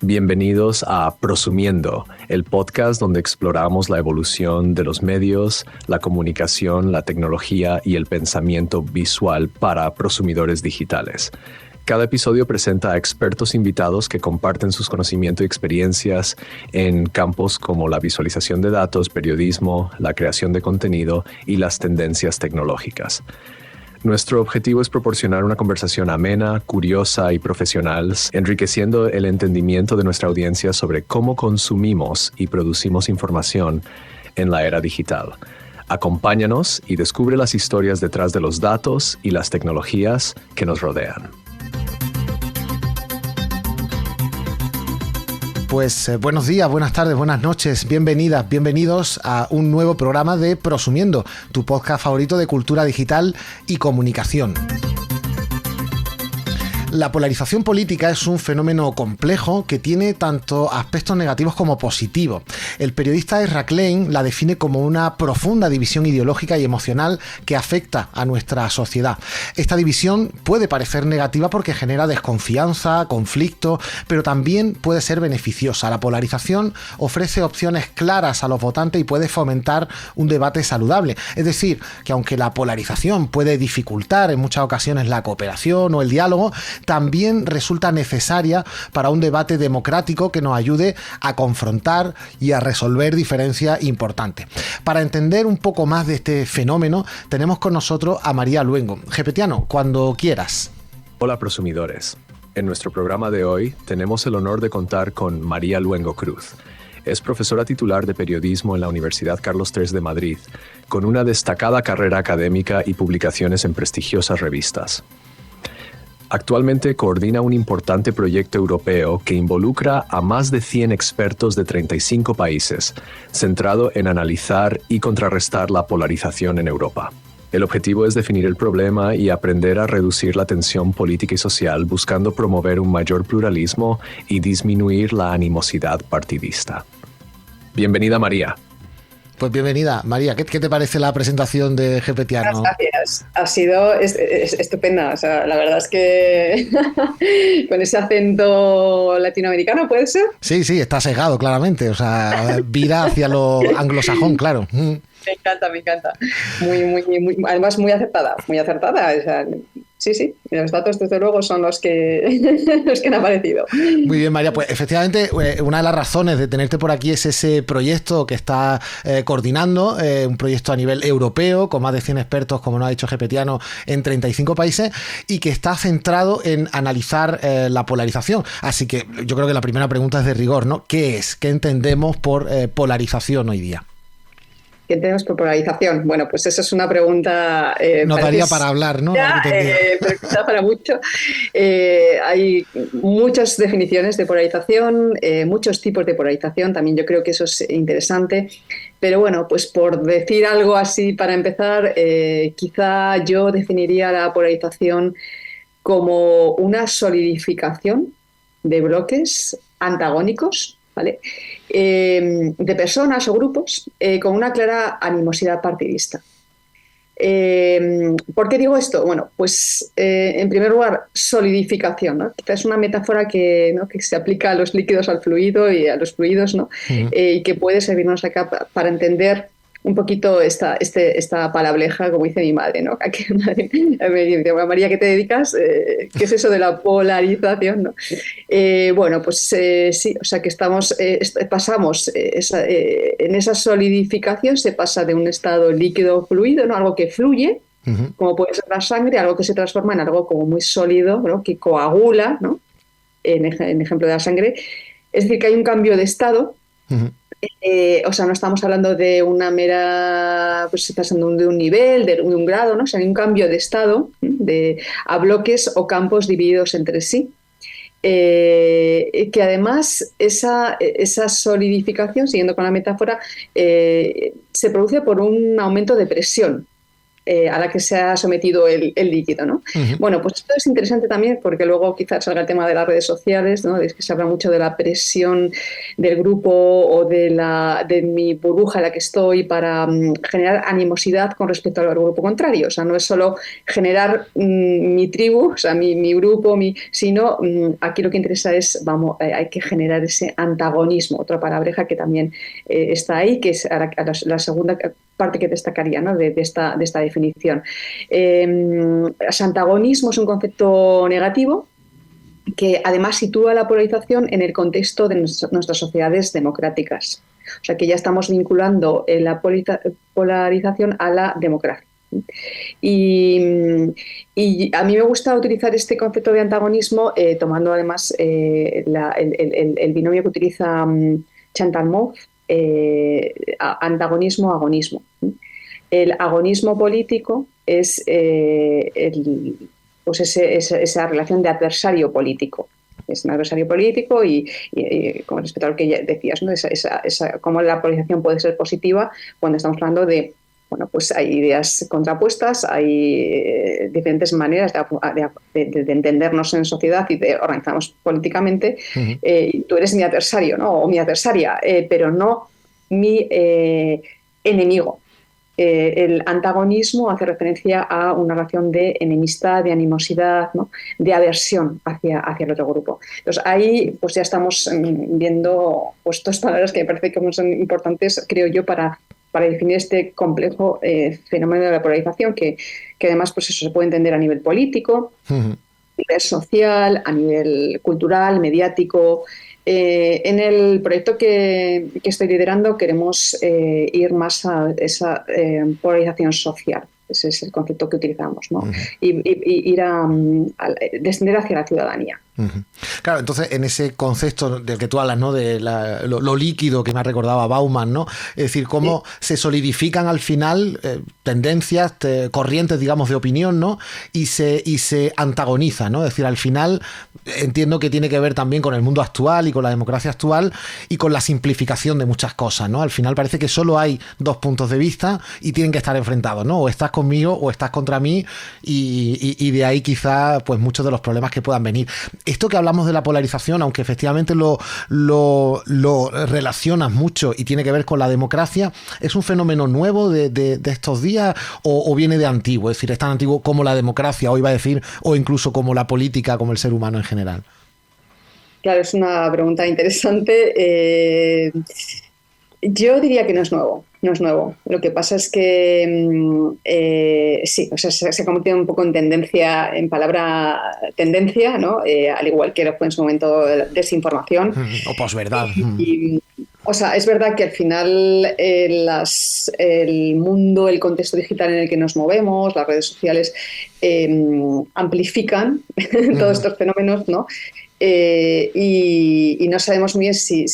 Bienvenidos a Prosumiendo, el podcast donde exploramos la evolución de los medios, la comunicación, la tecnología y el pensamiento visual para prosumidores digitales. Cada episodio presenta a expertos invitados que comparten sus conocimientos y experiencias en campos como la visualización de datos, periodismo, la creación de contenido y las tendencias tecnológicas. Nuestro objetivo es proporcionar una conversación amena, curiosa y profesional, enriqueciendo el entendimiento de nuestra audiencia sobre cómo consumimos y producimos información en la era digital. Acompáñanos y descubre las historias detrás de los datos y las tecnologías que nos rodean. Pues buenos días, buenas tardes, buenas noches, bienvenidas, bienvenidos a un nuevo programa de Prosumiendo, tu podcast favorito de cultura digital y comunicación. La polarización política es un fenómeno complejo que tiene tanto aspectos negativos como positivos. El periodista Ezra Klein la define como una profunda división ideológica y emocional que afecta a nuestra sociedad. Esta división puede parecer negativa porque genera desconfianza, conflicto, pero también puede ser beneficiosa. La polarización ofrece opciones claras a los votantes y puede fomentar un debate saludable. Es decir, que aunque la polarización puede dificultar en muchas ocasiones la cooperación o el diálogo, también resulta necesaria para un debate democrático que nos ayude a confrontar y a resolver diferencias importantes. Para entender un poco más de este fenómeno, tenemos con nosotros a María Luengo. Gepetiano, cuando quieras. Hola, prosumidores. En nuestro programa de hoy tenemos el honor de contar con María Luengo Cruz. Es profesora titular de periodismo en la Universidad Carlos III de Madrid, con una destacada carrera académica y publicaciones en prestigiosas revistas. Actualmente coordina un importante proyecto europeo que involucra a más de 100 expertos de 35 países, centrado en analizar y contrarrestar la polarización en Europa. El objetivo es definir el problema y aprender a reducir la tensión política y social, buscando promover un mayor pluralismo y disminuir la animosidad partidista. Bienvenida, María. Pues bienvenida, María. ¿Qué te parece la presentación de Gepetiano? Gracias. Ha sido estupenda. O sea, la verdad es que con ese acento latinoamericano, ¿puede ser? Sí, está sesgado claramente. O sea, vira hacia lo anglosajón, claro. Me encanta. Muy, además muy acertada. O sea, sí. Los datos, desde luego, son los que han aparecido. Muy bien, María. Pues efectivamente, una de las razones de tenerte por aquí es ese proyecto que está coordinando, un proyecto a nivel europeo, con más de 100 expertos, como nos ha dicho Gepetiano, en 35 países, y que está centrado en analizar la polarización. Así que yo creo que la primera pregunta es de rigor, ¿no? ¿Qué es? ¿Qué entendemos por polarización hoy día? ¿Qué tenemos por polarización? Bueno, pues esa es una pregunta... Nos daría para hablar, ¿no? Pero quizá para mucho. Hay muchas definiciones de polarización, muchos tipos de polarización, también yo creo que eso es interesante. Pero bueno, pues por decir algo así para empezar, quizá yo definiría la polarización como una solidificación de bloques antagónicos, ¿vale? De personas o grupos con una clara animosidad partidista. ¿Por qué digo esto? Bueno, pues en primer lugar, solidificación, ¿no? Quizás es una metáfora que se aplica a los líquidos, al fluido y a los fluidos, ¿no? Y que puede servirnos acá para entender un poquito esta palabreja, como dice mi madre, ¿no? Aquí me dice, María, ¿qué te dedicas? ¿Qué es eso de la polarización, no? Bueno, pues sí, o sea que pasamos en esa solidificación, se pasa de un estado líquido fluido, ¿no? Algo que fluye, como puede ser la sangre, algo que se transforma en algo como muy sólido, ¿no? Que coagula, ¿no? En ejemplo de la sangre. Es decir, que hay un cambio de estado. O sea, no estamos hablando de una mera, pues pasando de un nivel, de un grado, ¿no? O sea, hay un cambio de estado a bloques o campos divididos entre sí. Que además esa solidificación, siguiendo con la metáfora, se produce por un aumento de presión a la que se ha sometido el líquido, ¿no? Bueno, pues esto es interesante también porque luego quizás salga el tema de las redes sociales, ¿no? Es que se habla mucho de la presión del grupo o de mi burbuja en la que estoy para generar animosidad con respecto al grupo contrario. O sea, no es solo generar mi tribu, o sea, mi grupo, sino aquí lo que interesa es, hay que generar ese antagonismo, otra palabreja que también está ahí, que es la segunda parte que destacaría, ¿no? de esta definición. Antagonismo es un concepto negativo que además sitúa la polarización en el contexto de nuestras sociedades democráticas. O sea que ya estamos vinculando la polarización a la democracia. Y a mí me gusta utilizar este concepto de antagonismo tomando además el binomio que utiliza Chantal Mouffe, antagonismo-agonismo. El agonismo político es esa relación de adversario político. Es un adversario político y con respecto a lo que decías, ¿no? Cómo la polarización puede ser positiva cuando estamos hablando de, bueno, pues hay ideas contrapuestas, hay diferentes maneras de entendernos en sociedad y de organizarnos políticamente. Tú eres mi adversario, ¿no? O mi adversaria, pero no mi enemigo. El antagonismo hace referencia a una relación de enemistad, de animosidad, ¿no? De aversión hacia el otro grupo. Entonces ahí pues ya estamos viendo pues, dos palabras que me parece que son importantes, creo yo, para definir este complejo fenómeno de la polarización, que además pues eso se puede entender a nivel político, a nivel social, a nivel cultural, mediático. En el proyecto que estoy liderando queremos ir más a esa polarización social. Ese es el concepto que utilizamos, ¿no? Y ir a descender hacia la ciudadanía. Claro, entonces en ese concepto del que tú hablas, ¿no? De lo líquido que me ha recordado a Bauman, ¿no? Es decir, cómo se solidifican al final tendencias, corrientes, digamos, de opinión, ¿no? Y se antagonizan, ¿no? Es decir, al final entiendo que tiene que ver también con el mundo actual y con la democracia actual y con la simplificación de muchas cosas, ¿no? Al final parece que solo hay dos puntos de vista y tienen que estar enfrentados, ¿no? O estás conmigo o estás contra mí y de ahí quizá pues muchos de los problemas que puedan venir. Esto que hablamos de la polarización, aunque efectivamente lo relacionas mucho y tiene que ver con la democracia, ¿es un fenómeno nuevo de estos días o viene de antiguo? Es decir, es tan antiguo como la democracia, o iba a decir, o incluso como la política, como el ser humano en general. Claro, es una pregunta interesante. Yo diría que no es nuevo. No es nuevo. Lo que pasa es que sí, o sea, se ha convertido un poco en tendencia, en palabra tendencia, ¿no? Al igual que lo fue en su momento desinformación. O posverdad. O sea, es verdad que al final el mundo, el contexto digital en el que nos movemos, las redes sociales amplifican todos estos fenómenos, ¿no? Y no sabemos muy bien si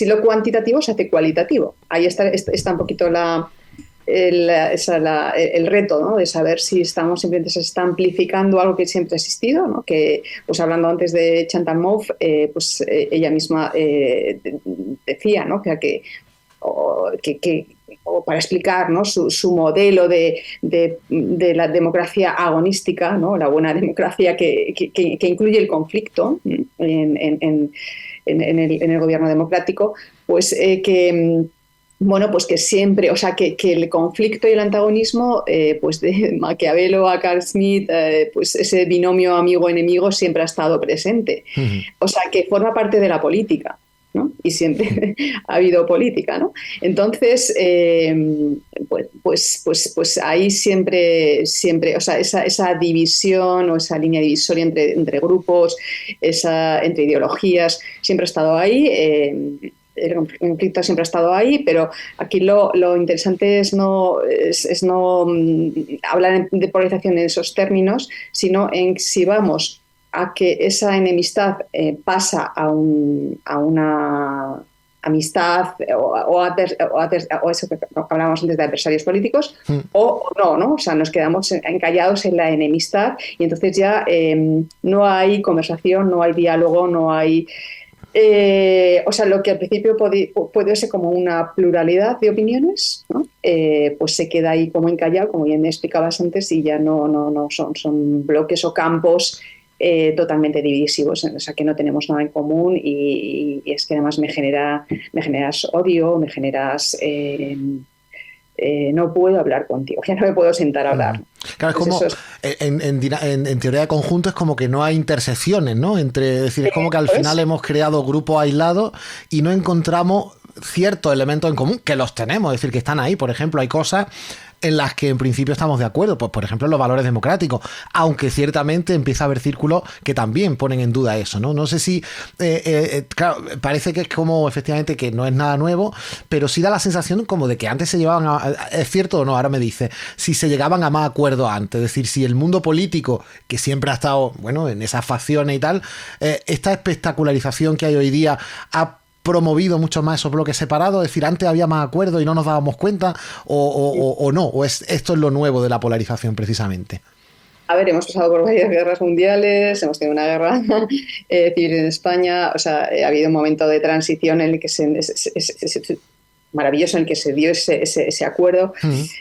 lo cuantitativo se hace cualitativo. Ahí está un poquito el reto, ¿no? De saber si simplemente se está amplificando algo que siempre ha existido, ¿no? Que, pues hablando antes de Chantal Mouffe, pues ella misma decía, ¿no? que o para explicar, ¿no? su modelo de la democracia agonística, ¿no? La buena democracia que incluye el conflicto en el gobierno democrático, pues bueno, pues que siempre, o sea, que el conflicto y el antagonismo, pues de Maquiavelo a Carl Smith, pues ese binomio amigo-enemigo siempre ha estado presente. O sea, que forma parte de la política, ¿no? Y siempre ha habido política, ¿no? Entonces, pues ahí siempre, o sea, esa división o esa línea divisoria entre grupos, entre ideologías, siempre ha estado ahí. El conflicto siempre ha estado ahí, pero aquí lo interesante es no hablar de polarización en esos términos, sino en si vamos a que esa enemistad pasa a una amistad o eso que hablábamos antes de adversarios políticos, o no, o sea, nos quedamos encallados en la enemistad y entonces ya no hay conversación, no hay diálogo, no hay O sea, lo que al principio puede ser como una pluralidad de opiniones, ¿no? Pues se queda ahí como encallado, como bien explicabas antes, y ya no son bloques o campos totalmente divisivos, o sea, que no tenemos nada en común y es que además me generas odio, me generas... no puedo hablar contigo, ya no me puedo sentar a hablar. Claro, es como, en teoría de conjunto es como que no hay intersecciones, ¿no? Es decir, es como que al final hemos creado grupos aislados y no encontramos ciertos elementos en común, que los tenemos, es decir, que están ahí. Por ejemplo, hay cosas en las que en principio estamos de acuerdo, pues por ejemplo los valores democráticos, aunque ciertamente empieza a haber círculos que también ponen en duda eso, ¿no? No sé si, claro, parece que es como efectivamente que no es nada nuevo, pero sí da la sensación como de que antes se llevaban ¿es cierto o no? Ahora me dice, si se llegaban a más acuerdos antes, es decir, si el mundo político, que siempre ha estado, bueno, en esas facciones y tal, esta espectacularización que hay hoy día ha promovido mucho más esos bloques separados, es decir, antes había más acuerdos y no nos dábamos cuenta, o no, o esto es lo nuevo de la polarización precisamente. A ver, hemos pasado por varias guerras mundiales, hemos tenido una guerra civil en España, o sea, ha habido un momento de transición en el que maravilloso en el que se dio ese acuerdo,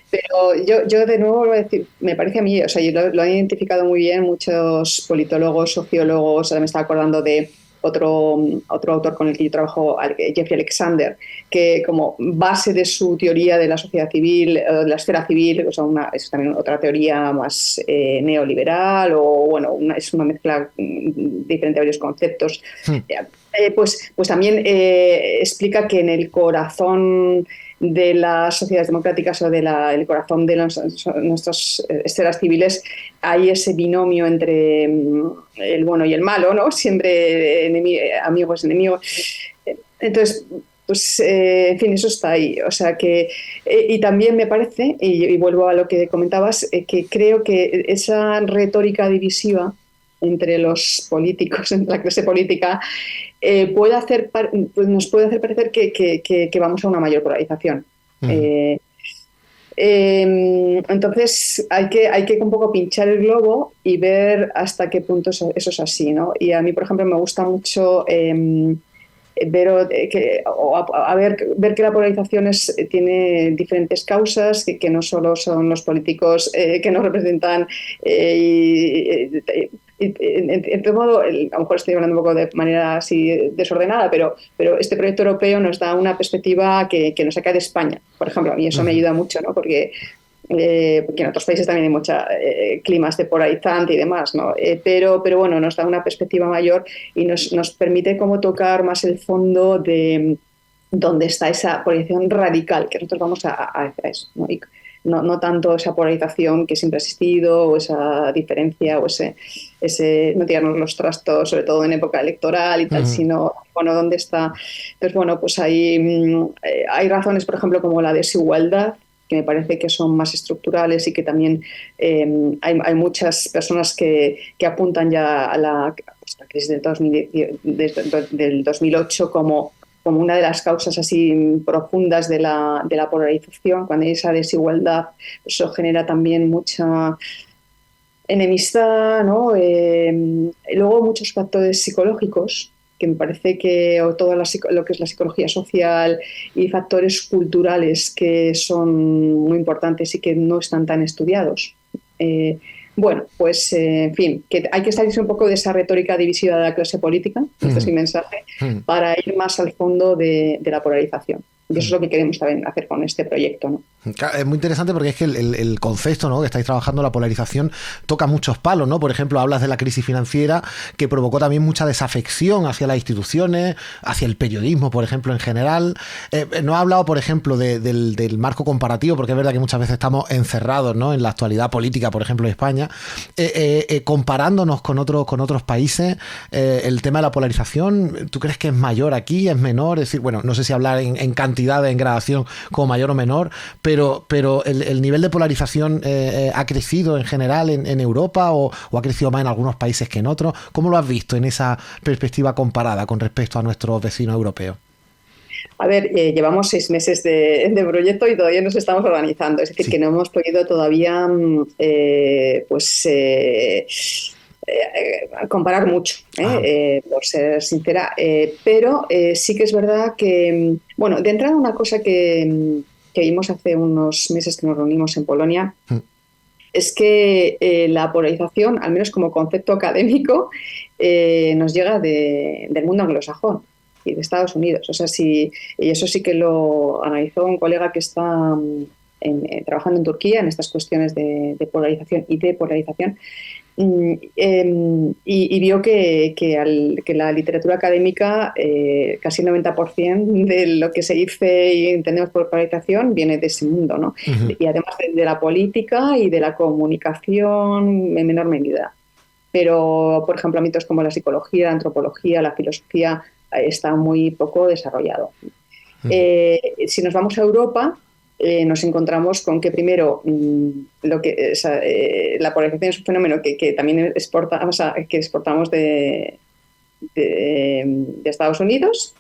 pero yo de nuevo voy a decir, me parece a mí, o sea, lo han identificado muy bien muchos politólogos, sociólogos, ahora me estaba acordando de otro autor con el que yo trabajo, Jeffrey Alexander, que como base de su teoría de la sociedad civil, de la esfera civil, o sea, es también otra teoría más neoliberal, o bueno, es una mezcla diferente de varios conceptos. Pues también explica que en el corazón de las sociedades democráticas o el corazón de nuestras esferas civiles hay ese binomio entre el bueno y el malo, ¿no? Siempre amigos, enemigos. Entonces, pues, en fin, eso está ahí. O sea que, y también me parece, y vuelvo a lo que comentabas, que creo que esa retórica divisiva entre los políticos, entre la clase política, nos puede hacer parecer que vamos a una mayor polarización. Entonces hay que un poco pinchar el globo y ver hasta qué punto eso es así, ¿no? Y a mí, por ejemplo, me gusta mucho ver que la polarización tiene diferentes causas, que no solo son los políticos que nos representan en todo modo, a lo mejor estoy hablando un poco de manera así desordenada, pero este proyecto europeo nos da una perspectiva que nos saca de España, por ejemplo. A mí eso me ayuda mucho, ¿no? Porque en otros países también hay mucha climas de polarizante y demás, ¿no? Pero bueno, nos da una perspectiva mayor y nos permite como tocar más el fondo de dónde está esa polarización radical, que nosotros vamos a eso, ¿no? Y no tanto esa polarización que siempre ha existido, o esa diferencia, o ese no tirarnos los trastos, sobre todo en época electoral y tal, sino, bueno, ¿dónde está? Entonces, bueno, pues hay razones, por ejemplo, como la desigualdad, que me parece que son más estructurales y que también hay muchas personas que apuntan ya a la crisis del 2008 como una de las causas así profundas de la polarización. Cuando hay esa desigualdad, eso genera también mucha enemistad, ¿no? Luego muchos factores psicológicos, que me parece que todo lo que es la psicología social y factores culturales que son muy importantes y que no están tan estudiados. Bueno, pues en fin, que hay que salirse un poco de esa retórica divisiva de la clase política, este es mi mensaje, para ir más al fondo de la polarización. Y eso es lo que queremos también hacer con este proyecto, ¿no? Es muy interesante porque es que el concepto, ¿no?, que estáis trabajando, la polarización, toca muchos palos, ¿no? Por ejemplo, hablas de la crisis financiera que provocó también mucha desafección hacia las instituciones, hacia el periodismo, por ejemplo, en general. No he hablado, por ejemplo, del marco comparativo, porque es verdad que muchas veces estamos encerrados, ¿no?, en la actualidad política, por ejemplo, de España. Comparándonos con otros países, el tema de la polarización, ¿tú crees que es mayor aquí, es menor? Es decir, bueno, no sé si hablar en cantidad, en gradación, como mayor o menor, pero el nivel de polarización ha crecido en general en Europa o ha crecido más en algunos países que en otros. ¿Cómo lo has visto en esa perspectiva comparada con respecto a nuestros vecinos europeos? A ver, llevamos 6 meses de proyecto y todavía nos estamos organizando. Es decir, que no hemos podido todavía comparar mucho, por ser sincera, pero sí que es verdad que, bueno, de entrada una cosa que vimos hace unos meses que nos reunimos en Polonia, es que la polarización, al menos como concepto académico, nos llega del mundo anglosajón y de Estados Unidos. O sea, y eso sí que lo analizó un colega que está trabajando en Turquía en estas cuestiones de polarización y depolarización. Y vio que la literatura académica, casi el 90% de lo que se dice y entendemos por polarización viene de ese mundo, ¿no? Y además de la política y de la comunicación en menor medida. Pero, por ejemplo, ámbitos como la psicología, la antropología, la filosofía, está muy poco desarrollado. Si nos vamos a Europa, nos encontramos con que primero la polarización es un fenómeno que también exportamos de Estados Unidos,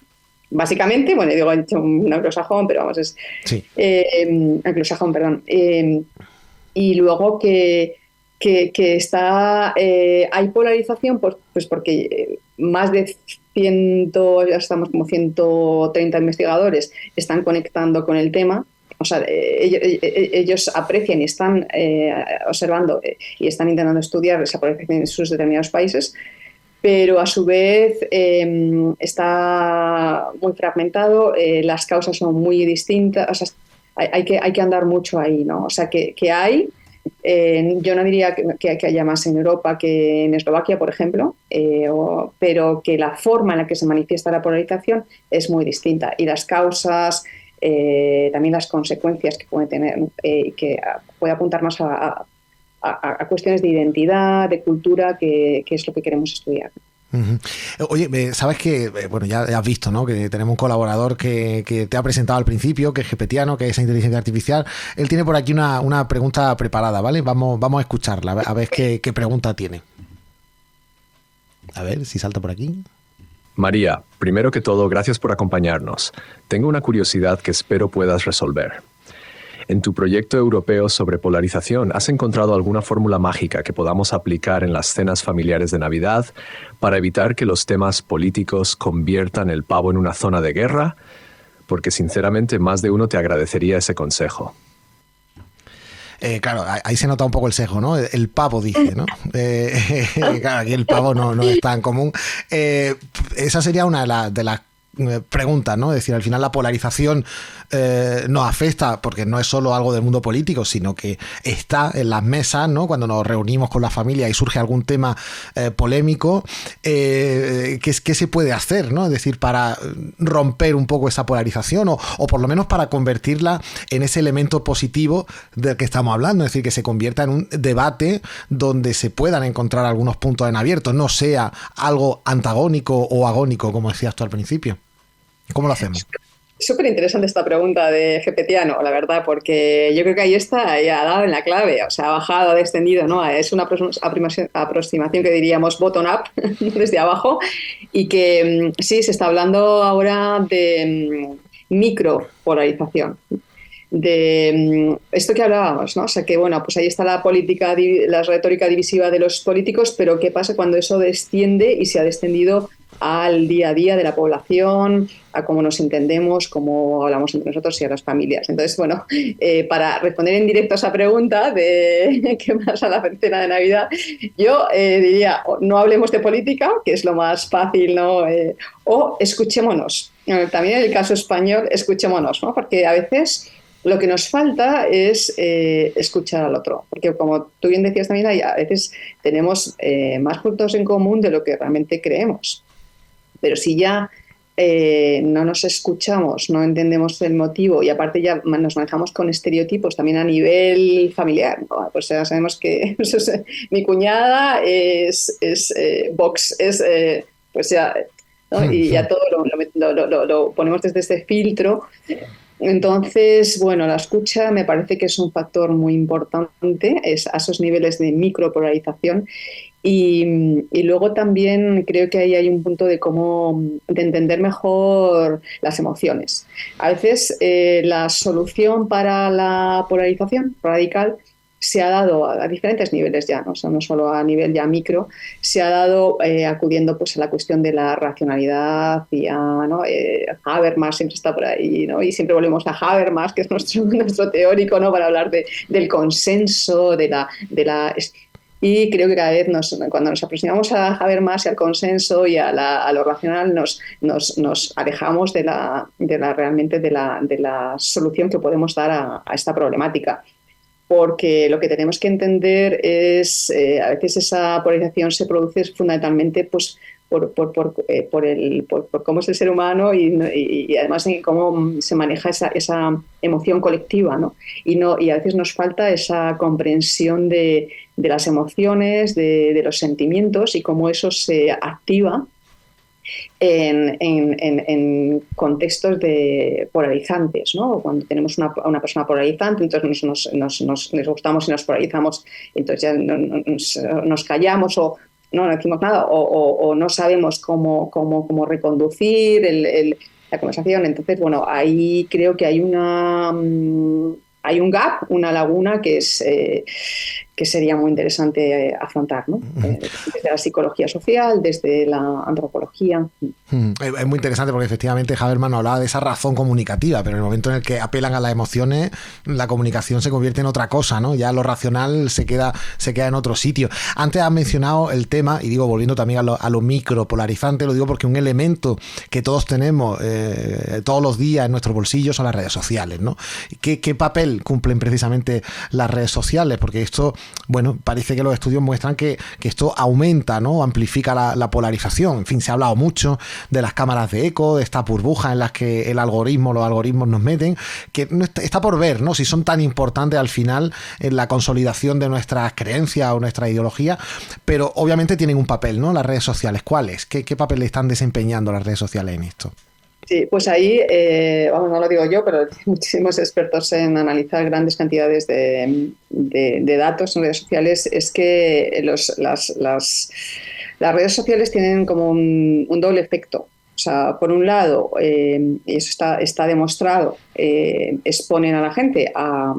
básicamente. Bueno, digo, he hecho un anglosajón, pero vamos, es anglosajón, perdón. Y luego que está hay polarización, pues porque más de ya estamos como 130 investigadores están conectando con el tema. O sea, ellos aprecian y están observando y están intentando estudiar esa polarización en sus determinados países, pero a su vez está muy fragmentado, las causas son muy distintas, o sea, hay que andar mucho ahí, ¿no? O sea, que hay, yo no diría que haya más en Europa que en Eslovaquia, por ejemplo, pero que la forma en la que se manifiesta la polarización es muy distinta y las causas, también las consecuencias que puede tener, que puede apuntar más a cuestiones de identidad, de cultura, que es lo que queremos estudiar. Oye, sabes que, bueno, ya has visto, ¿no? Que tenemos un colaborador que te ha presentado al principio, que es Gepetiano, que es inteligencia artificial. Él tiene por aquí una pregunta preparada, ¿vale? Vamos a escucharla, a ver qué pregunta tiene. A ver si salta por aquí. María, primero que todo, gracias por acompañarnos. Tengo una curiosidad que espero puedas resolver. En tu proyecto europeo sobre polarización, ¿has encontrado alguna fórmula mágica que podamos aplicar en las cenas familiares de Navidad para evitar que los temas políticos conviertan el pavo en una zona de guerra? Porque sinceramente más de uno te agradecería ese consejo. Claro, ahí se nota un poco el sesgo, ¿no? El pavo, dice, ¿no? Claro, aquí el pavo no es tan común. Esa sería una de las preguntas, ¿no? Es decir, al final la polarización nos afecta porque no es solo algo del mundo político, sino que está en las mesas, ¿no? Cuando nos reunimos con la familia y surge algún tema polémico, ¿qué se puede hacer, ¿no? Es decir, para romper un poco esa polarización o por lo menos para convertirla en ese elemento positivo del que estamos hablando, es decir, que se convierta en un debate donde se puedan encontrar algunos puntos en abierto, no sea algo antagónico o agónico, como decías tú al principio. ¿Cómo lo hacemos? Súper interesante esta pregunta de Gepetiano, la verdad, porque yo creo que ahí está, ya ha dado en la clave, o sea, ha bajado, ha descendido, ¿no? Es una aproximación que diríamos bottom-up, desde abajo, y que sí, se está hablando ahora de micropolarización, de esto que hablábamos, ¿no? O sea, que bueno, pues ahí está la retórica divisiva de los políticos, pero ¿qué pasa cuando eso desciende y se ha descendido al día a día de la población, a cómo nos entendemos, cómo hablamos entre nosotros y a las familias? Entonces, bueno, para responder en directo a esa pregunta de qué pasa a la cena de Navidad, yo diría, no hablemos de política, que es lo más fácil, ¿no? O escuchémonos. También en el caso español, escuchémonos, ¿no? Porque a veces lo que nos falta es escuchar al otro, porque como tú bien decías también, a veces tenemos más puntos en común de lo que realmente creemos. Pero si ya no nos escuchamos, no entendemos el motivo y aparte ya nos manejamos con estereotipos también a nivel familiar, ¿no? Pues ya sabemos que mi cuñada es Vox, pues ya, ¿no? Y ya todo lo ponemos desde este filtro. Entonces, bueno, la escucha me parece que es un factor muy importante a esos niveles de micropolarización. Y luego también creo que ahí hay un punto de entender mejor las emociones. A veces la solución para la polarización radical se ha dado a diferentes niveles ya, ¿no? O sea, no solo a nivel ya micro, se ha dado acudiendo pues a la cuestión de la racionalidad y a, ¿no? Habermas siempre está por ahí, ¿no? Y siempre volvemos a Habermas, que es nuestro teórico, ¿no? Para hablar del consenso, y creo que cada vez cuando nos aproximamos a Habermas y al consenso y a lo racional nos alejamos realmente de la solución que podemos dar a esta problemática. Porque lo que tenemos que entender es, a veces esa polarización se produce fundamentalmente pues, por cómo es el ser humano y además en cómo se maneja esa emoción colectiva, ¿no? Y a veces nos falta esa comprensión de las emociones, de los sentimientos y cómo eso se activa en contextos polarizantes, ¿no? Cuando tenemos una persona polarizante, entonces nos gustamos y nos polarizamos, entonces ya nos callamos o no decimos nada o no sabemos cómo reconducir la conversación. Entonces, bueno, ahí creo que hay hay un gap, una laguna que sería muy interesante afrontar, ¿no? Desde la psicología social, desde la antropología. Es muy interesante porque efectivamente Habermas hablaba de esa razón comunicativa, pero en el momento en el que apelan a las emociones, la comunicación se convierte en otra cosa, ¿no? Ya lo racional se queda en otro sitio. Antes has mencionado el tema, y digo, volviendo también a lo micropolarizante, lo digo porque un elemento que todos tenemos todos los días en nuestro bolsillo son las redes sociales, ¿no? ¿Qué papel cumplen precisamente las redes sociales? Porque esto, bueno, parece que los estudios muestran que esto aumenta, ¿no? Amplifica la polarización. En fin, se ha hablado mucho de las cámaras de eco, de estas burbujas en las que los algoritmos nos meten, que está por ver, ¿no? Si son tan importantes al final en la consolidación de nuestras creencias o nuestra ideología, pero obviamente tienen un papel, ¿no? Las redes sociales, ¿cuál es? ¿Qué papel están desempeñando las redes sociales en esto? Sí, pues ahí, no lo digo yo, pero muchísimos expertos en analizar grandes cantidades de datos en redes sociales, es que las redes sociales tienen como un doble efecto. O sea, por un lado, y eso está demostrado, exponen a la gente a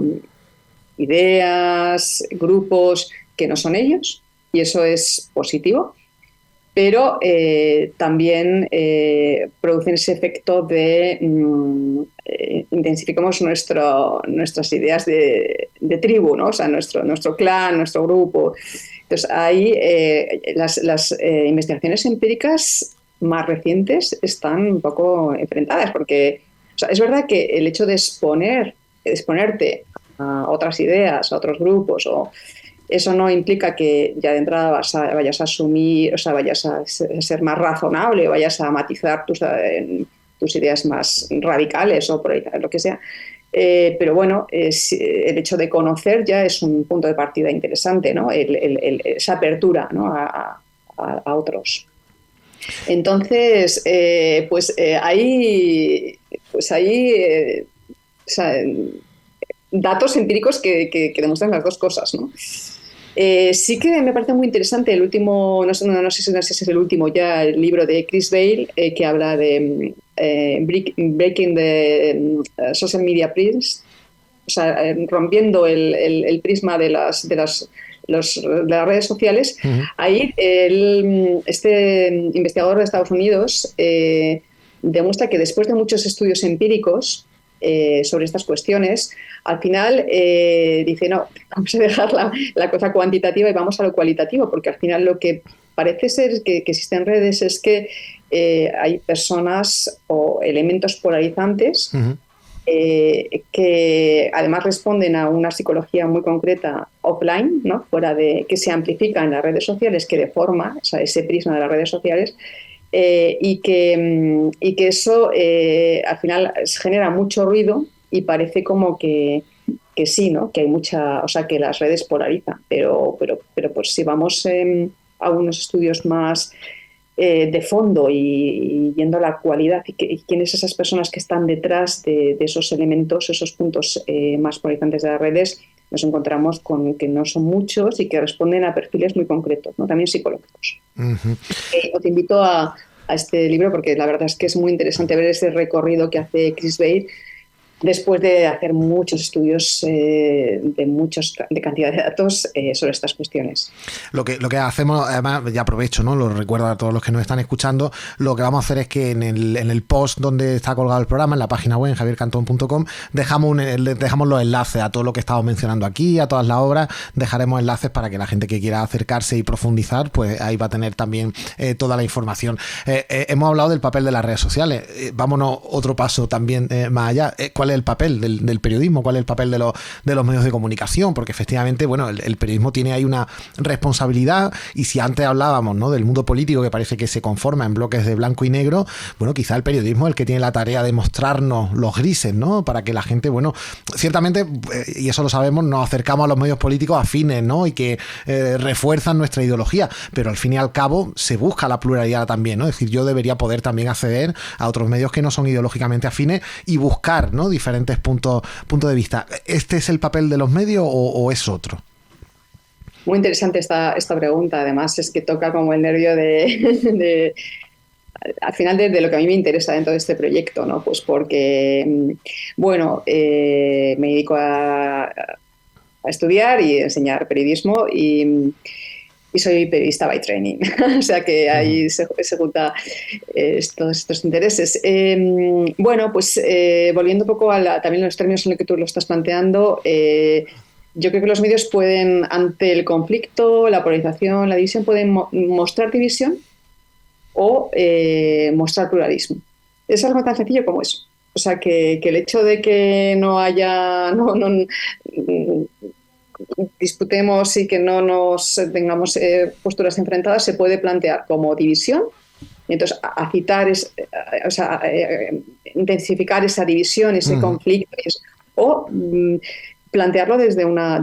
ideas, grupos que no son ellos, y eso es positivo. Pero también producen ese efecto de intensificamos nuestras ideas de tribu, ¿no? O sea, nuestro clan, nuestro grupo. Entonces, ahí las investigaciones empíricas más recientes están un poco enfrentadas, porque o sea, es verdad que el hecho de exponerte a otras ideas, a otros grupos, eso no implica que ya de entrada vayas a asumir, o sea, vayas a ser más razonable, vayas a matizar tus ideas más radicales o por ahí, lo que sea. Pero bueno, el hecho de conocer ya es un punto de partida interesante, ¿no? Esa apertura, ¿no? a otros. Entonces, hay o sea, datos empíricos que demuestran las dos cosas, ¿no? Sí que me parece muy interesante el último, no sé si es el último ya, el libro de Chris Bale, que habla de Breaking the Social Media Prism, o sea, rompiendo el prisma de las redes sociales. Uh-huh. Ahí este investigador de Estados Unidos demuestra que después de muchos estudios empíricos sobre estas cuestiones, al final dice, no, vamos a dejar la cosa cuantitativa y vamos a lo cualitativo, porque al final lo que parece ser que existen redes es que hay personas o elementos polarizantes uh-huh. Que además responden a una psicología muy concreta offline, ¿no? Fuera de que se amplifica en las redes sociales, que deforma, o sea, ese prisma de las redes sociales, y que eso al final genera mucho ruido y parece como que sí, ¿no? Que hay mucha, o sea, que las redes polarizan, pero pues si vamos a unos estudios más de fondo y yendo a la cualidad y quiénes esas personas que están detrás de esos elementos, esos puntos más polarizantes de las redes, nos encontramos con que no son muchos y que responden a perfiles muy concretos, ¿no? También psicológicos. Uh-huh. Te invito a este libro porque la verdad es que es muy interesante ver ese recorrido que hace Chris Bale después de hacer muchos estudios de cantidad de datos sobre estas cuestiones. Lo que hacemos, además, ya aprovecho, ¿no? Lo recuerdo a todos los que nos están escuchando, lo que vamos a hacer es que en el post donde está colgado el programa, en la página web, en javiercantón.com, dejamos los enlaces a todo lo que estamos mencionando aquí, a todas las obras, dejaremos enlaces para que la gente que quiera acercarse y profundizar, pues ahí va a tener también toda la información. Hemos hablado del papel de las redes sociales, vámonos otro paso también más allá. ¿Cuál es el papel del periodismo? ¿Cuál es el papel de los medios de comunicación? Porque efectivamente, bueno, el periodismo tiene ahí una responsabilidad, y si antes hablábamos, ¿no?, del mundo político que parece que se conforma en bloques de blanco y negro, bueno, quizá el periodismo es el que tiene la tarea de mostrarnos los grises, ¿no?, para que la gente, bueno, ciertamente, y eso lo sabemos, nos acercamos a los medios políticos afines, ¿no?, y que refuerzan nuestra ideología, pero al fin y al cabo se busca la pluralidad también, ¿no? Es decir, yo debería poder también acceder a otros medios que no son ideológicamente afines y buscar, ¿no?, diferentes puntos de vista. ¿Este es el papel de los medios o es otro? Muy interesante esta pregunta, además es que toca como el nervio al final de lo que a mí me interesa dentro de este proyecto, ¿no? Pues porque, bueno, me dedico a estudiar y enseñar periodismo y soy periodista by training, o sea que ahí se junta estos intereses. Bueno, pues volviendo un poco también a los términos en los que tú lo estás planteando, yo creo que los medios pueden, ante el conflicto, la polarización, la división, pueden mostrar división o mostrar pluralismo. Es algo tan sencillo como eso. O sea, que el hecho de que no haya... No disputemos y que no nos tengamos posturas enfrentadas se puede plantear como división, y entonces intensificar esa división, ese conflicto, o plantearlo desde una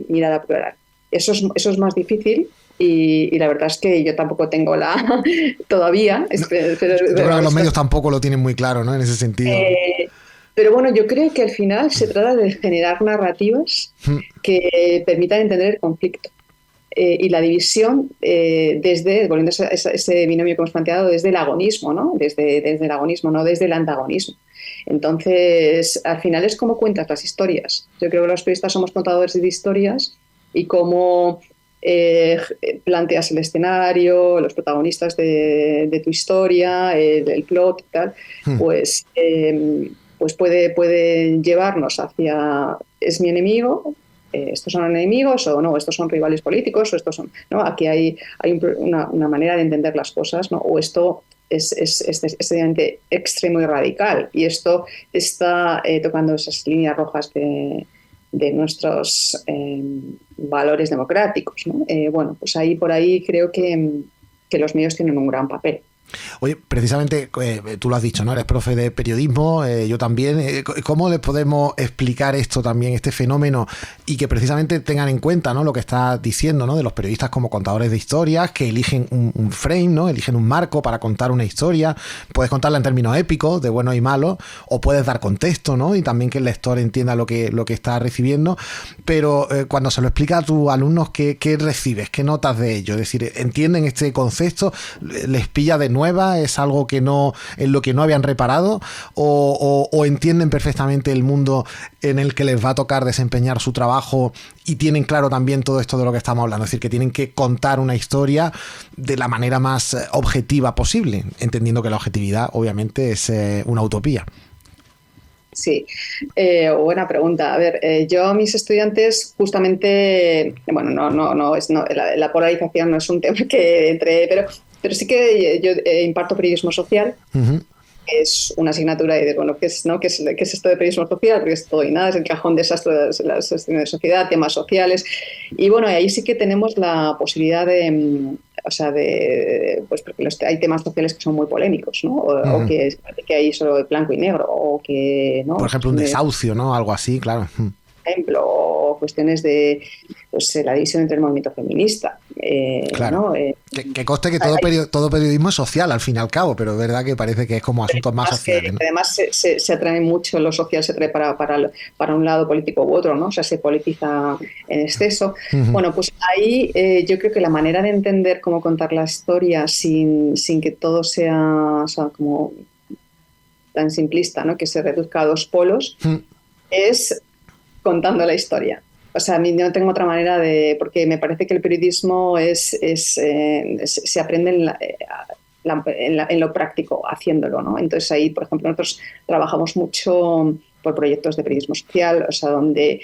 mirada plural. Eso es más difícil. Y la verdad es que yo tampoco tengo todavía. Yo creo que los medios tampoco lo tienen muy claro, ¿no?, en ese sentido. Pero bueno, yo creo que al final se trata de generar narrativas que permitan entender el conflicto y la división volviendo a ese binomio que hemos planteado, desde el agonismo, ¿no? Desde el agonismo, no desde el antagonismo. Entonces, al final es cómo cuentas las historias. Yo creo que los periodistas somos contadores de historias y cómo planteas el escenario, los protagonistas de tu historia, el plot y tal, pues puede llevarnos hacia es mi enemigo, estos son enemigos, o no, estos son rivales políticos, o estos son, ¿no? Aquí hay una manera de entender las cosas, ¿no? O esto es extremadamente extremo y radical, y esto está tocando esas líneas rojas de nuestros valores democráticos, ¿no? Bueno, pues por ahí creo que los medios tienen un gran papel. Oye, precisamente tú lo has dicho, ¿no? Eres profe de periodismo, yo también. ¿Cómo les podemos explicar esto también, este fenómeno, y que precisamente tengan en cuenta, ¿no?, lo que estás diciendo, ¿no?, de los periodistas como contadores de historias, que eligen un frame, ¿no?, eligen un marco para contar una historia? Puedes contarla en términos épicos, de bueno y malo, o puedes dar contexto, ¿no?, y también que el lector entienda lo que está recibiendo. Pero cuando se lo explica a tus alumnos, ¿qué recibes? ¿Qué notas de ello? Es decir, ¿entienden este concepto? ¿Les pilla de nueva? ¿Es algo en lo que no habían reparado? ¿O entienden perfectamente el mundo en el que les va a tocar desempeñar su trabajo y tienen claro también todo esto de lo que estamos hablando? Es decir, que tienen que contar una historia de la manera más objetiva posible, entendiendo que la objetividad obviamente es una utopía. Sí, buena pregunta. A ver, yo a mis estudiantes justamente, bueno, la polarización no es un tema que entre, pero sí que yo imparto periodismo social. Uh-huh. Es una asignatura y de, bueno, ¿qué es esto de periodismo social? Porque es todo y nada, es el cajón desastre de las cuestiones de sociedad, temas sociales. Y bueno, ahí sí que tenemos la posibilidad pues porque hay temas sociales que son muy polémicos, ¿no? O que hay solo blanco y negro, o que, ¿no? Por ejemplo, un desahucio, ¿no? Algo así, claro. Ejemplo, o cuestiones de la división entre el movimiento feminista. Claro. ¿No? Que conste que todo periodismo es social, al fin y al cabo, pero es verdad que parece que es como asuntos más sociales, ¿no? Además, se atrae mucho, lo social se atrae para un lado político u otro, ¿no? O sea, se politiza en exceso. Uh-huh. Bueno, pues ahí yo creo que la manera de entender cómo contar la historia sin que todo sea como tan simplista, ¿no? Que se reduzca a 2 polos, es contando la historia. O sea, a mí no tengo otra manera porque me parece que el periodismo se aprende en lo práctico, haciéndolo, ¿no? Entonces ahí, por ejemplo, nosotros trabajamos mucho por proyectos de periodismo social, o sea, donde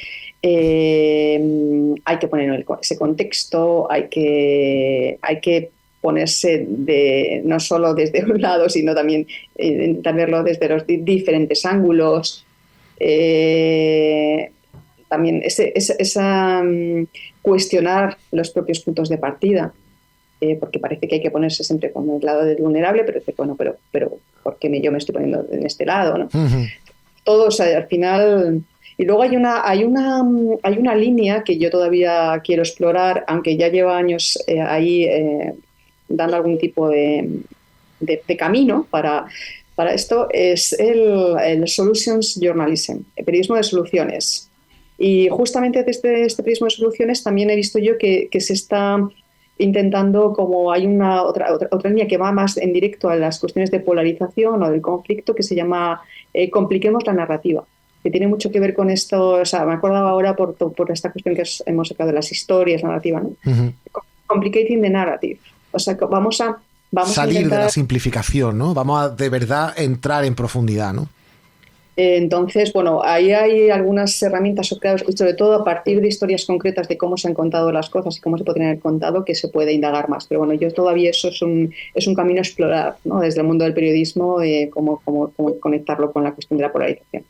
hay que poner ese contexto, hay que ponerse no solo desde un lado, sino también intentar verlo desde los diferentes ángulos. También cuestionar los propios puntos de partida, porque parece que hay que ponerse siempre con el lado del vulnerable, pero bueno, pero ¿por qué yo me estoy poniendo en este lado, ¿no? Todo, o sea, al final. Y luego hay una línea que yo todavía quiero explorar, aunque ya lleva años ahí dando algún tipo de camino para esto, es el Solutions Journalism, el periodismo de soluciones. Y justamente desde este periodismo de soluciones también he visto yo que se está intentando, como hay otra línea que va más en directo a las cuestiones de polarización o del conflicto, que se llama Compliquemos la narrativa, que tiene mucho que ver con esto. O sea, me acordaba ahora por esta cuestión que hemos sacado de las historias, narrativa, ¿no? Complicating the narrative. O sea, vamos a salir intentar de la simplificación, ¿no? Vamos a de verdad entrar en profundidad, ¿no? Entonces, bueno, ahí hay algunas herramientas, sobre todo a partir de historias concretas de cómo se han contado las cosas y cómo se podrían haber contado, que se puede indagar más. Pero bueno, yo todavía eso es un camino a explorar, ¿no? Desde el mundo del periodismo, cómo conectarlo con la cuestión de la polarización.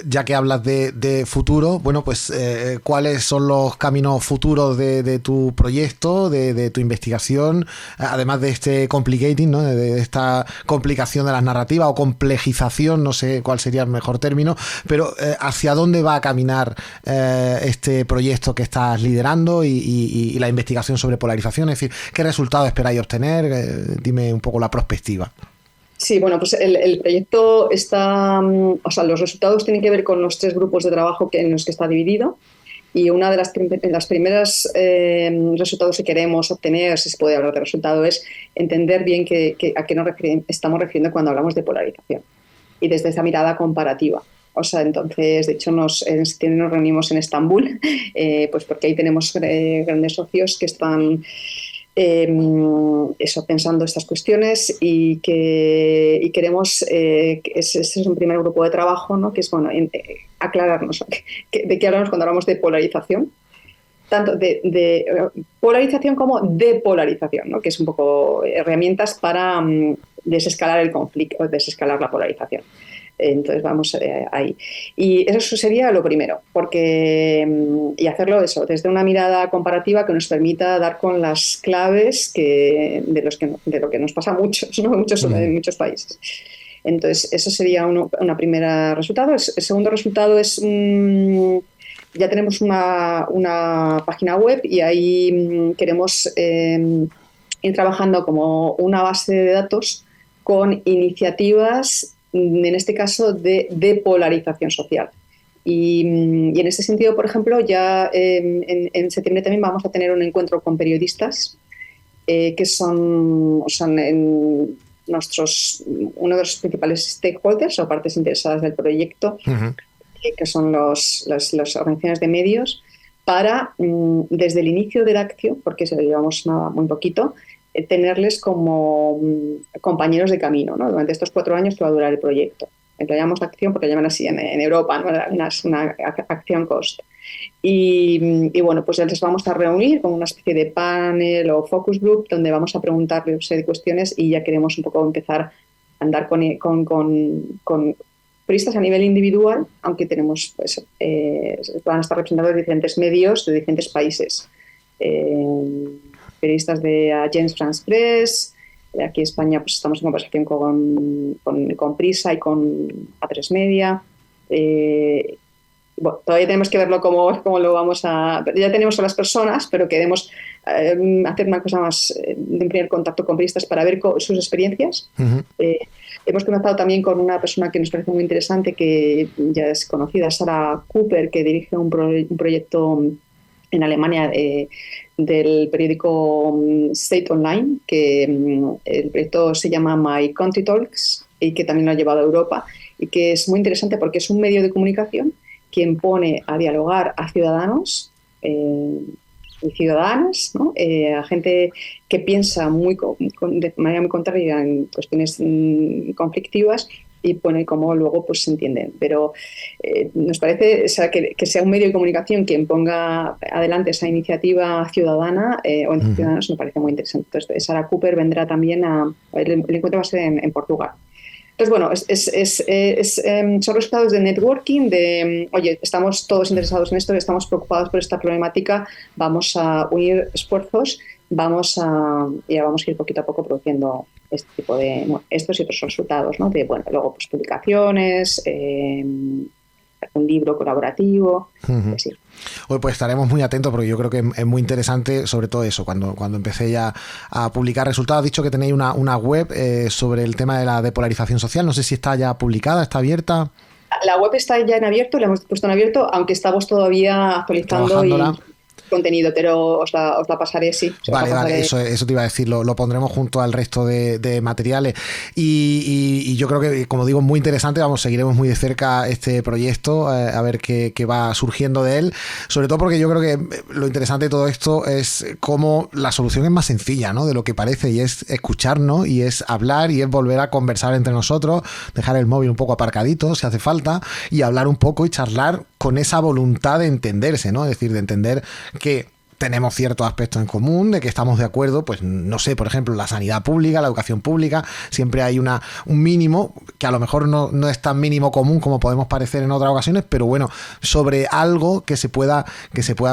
Ya que hablas de futuro, bueno, pues ¿cuáles son los caminos futuros de tu proyecto, de tu investigación, además de este complicating, ¿no? De esta complicación de las narrativas o complejización, no sé cuál sería el mejor término, pero ¿hacia dónde va a caminar este proyecto que estás liderando y la investigación sobre polarización? Es decir, ¿qué resultados esperáis obtener? Dime un poco la perspectiva. Sí, bueno, pues el proyecto está, o sea, los resultados tienen que ver con los 3 grupos de trabajo en los que está dividido, y una de las primeras resultados que queremos obtener, si se puede hablar de resultado, es entender bien a qué nos estamos refiriendo cuando hablamos de polarización, y desde esa mirada comparativa. O sea, entonces, de hecho, nos reunimos en Estambul, pues porque ahí tenemos grandes socios que están pensando estas cuestiones, y queremos, ese es un primer grupo de trabajo, ¿no? Que es, bueno, aclararnos de qué hablamos cuando hablamos de polarización, tanto de polarización como depolarización, ¿no? Que es un poco herramientas para desescalar el conflicto, desescalar la polarización. Entonces vamos ahí. Y eso sería lo primero, y hacerlo eso, desde una mirada comparativa que nos permita dar con las claves de lo que nos pasa a muchos, ¿no? En muchos países. Entonces, eso sería una primera resultado. El segundo resultado es, ya tenemos una página web, y ahí queremos ir trabajando como una base de datos con iniciativas, en este caso de polarización social. Y en este sentido, por ejemplo, ya en septiembre también vamos a tener un encuentro con periodistas que son uno de los principales stakeholders o partes interesadas del proyecto, que son las organizaciones de medios, para, desde el inicio de la acción, porque se lo llevamos muy poquito, tenerles como compañeros de camino, ¿no? Durante estos 4 años que va a durar el proyecto. Le llamamos acción porque llaman así en Europa, ¿no? Una acción cost. Y bueno, pues ya les vamos a reunir con una especie de panel o focus group donde vamos a preguntarles una serie de cuestiones, y ya queremos un poco empezar a andar con periodistas a nivel individual, aunque tenemos, pues, van a estar representados de diferentes medios de diferentes países. Periodistas de Agence France Presse, aquí en España pues estamos en conversación con Prisa y con A3 Media. Bueno, todavía tenemos que verlo cómo lo vamos a... Ya tenemos a las personas, pero queremos hacer una cosa más de un primer contacto con periodistas para ver sus experiencias. Hemos comenzado también con una persona que nos parece muy interesante, que ya es conocida, Sarah Cooper, que dirige un proyecto en Alemania del periódico State Online, que el proyecto se llama My Country Talks, y que también lo ha llevado a Europa, y que es muy interesante porque es un medio de comunicación quien pone a dialogar a ciudadanos y ciudadanas, ¿no? A gente que piensa de manera muy contraria en cuestiones conflictivas, y pone cómo luego pues se entienden. Pero nos parece, o sea, que sea un medio de comunicación quien ponga adelante esa iniciativa ciudadana o entre ciudadanos, me parece muy interesante. Entonces, Sarah Cooper vendrá también el encuentro va a ser en Portugal. Entonces, bueno, son resultados de networking, oye, estamos todos interesados en esto, estamos preocupados por esta problemática, vamos a unir esfuerzos, vamos a ir poquito a poco produciendo este tipo de, estos y otros resultados, ¿no? Luego pues publicaciones, un libro colaborativo, así. Hoy pues estaremos muy atentos porque yo creo que es muy interesante, sobre todo eso, cuando empecé ya a publicar resultados. Has dicho que tenéis una web sobre el tema de la depolarización social, no sé si está ya publicada, está abierta. La web está ya en abierto, la hemos puesto en abierto, aunque estamos todavía actualizando contenido, pero os la pasaré, sí. Vale, eso te iba a decir, lo pondremos junto al resto de materiales y yo creo que, como digo, muy interesante. Seguiremos muy de cerca este proyecto, a ver qué va surgiendo de él, sobre todo porque yo creo que lo interesante de todo esto es cómo la solución es más sencilla, ¿no?, de lo que parece, y es escucharnos, y es hablar, y es volver a conversar entre nosotros, dejar el móvil un poco aparcadito si hace falta, y hablar un poco y charlar con esa voluntad de entenderse, ¿no? Es decir, de entender que tenemos ciertos aspectos en común, de que estamos de acuerdo, pues no sé, por ejemplo, la sanidad pública, la educación pública, siempre hay un mínimo, que a lo mejor no es tan mínimo común como podemos parecer en otras ocasiones, pero bueno, sobre algo que se pueda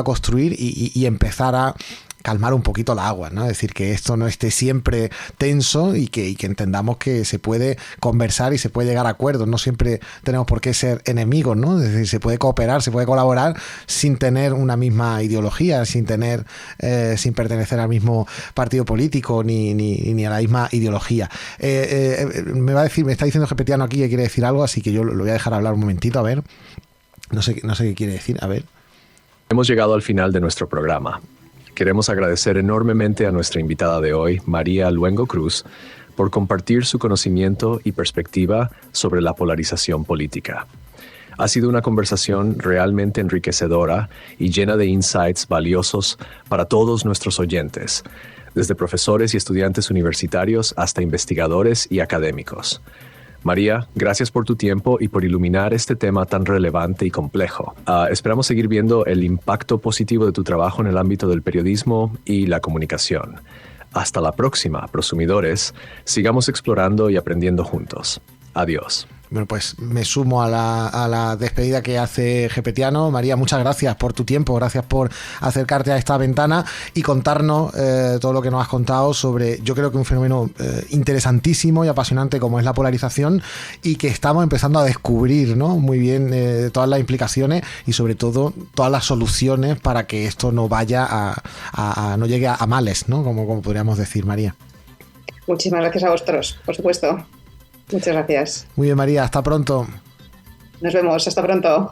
construir y empezar a calmar un poquito la agua, ¿no? Es decir, que esto no esté siempre tenso y que entendamos que se puede conversar y se puede llegar a acuerdos. No siempre tenemos por qué ser enemigos, ¿no? Es decir, se puede cooperar, se puede colaborar sin tener una misma ideología, sin pertenecer al mismo partido político ni a la misma ideología. Me está diciendo Gepetiano aquí que quiere decir algo, así que yo lo voy a dejar hablar un momentito, a ver. No sé qué quiere decir, a ver. Hemos llegado al final de nuestro programa. Queremos agradecer enormemente a nuestra invitada de hoy, María Luengo Cruz, por compartir su conocimiento y perspectiva sobre la polarización política. Ha sido una conversación realmente enriquecedora y llena de insights valiosos para todos nuestros oyentes, desde profesores y estudiantes universitarios hasta investigadores y académicos. María, gracias por tu tiempo y por iluminar este tema tan relevante y complejo. Esperamos seguir viendo el impacto positivo de tu trabajo en el ámbito del periodismo y la comunicación. Hasta la próxima, prosumidores. Sigamos explorando y aprendiendo juntos. Adiós. Bueno, pues me sumo a la despedida que hace Gepetiano. María, muchas gracias por tu tiempo, gracias por acercarte a esta ventana y contarnos todo lo que nos has contado sobre, yo creo que un fenómeno interesantísimo y apasionante como es la polarización, y que estamos empezando a descubrir, ¿no?, muy bien todas las implicaciones y sobre todo todas las soluciones para que esto no vaya no llegue a males, ¿no?, como podríamos decir, María. Muchísimas gracias a vosotros, por supuesto. Muchas gracias. Muy bien, María, hasta pronto. Nos vemos, hasta pronto.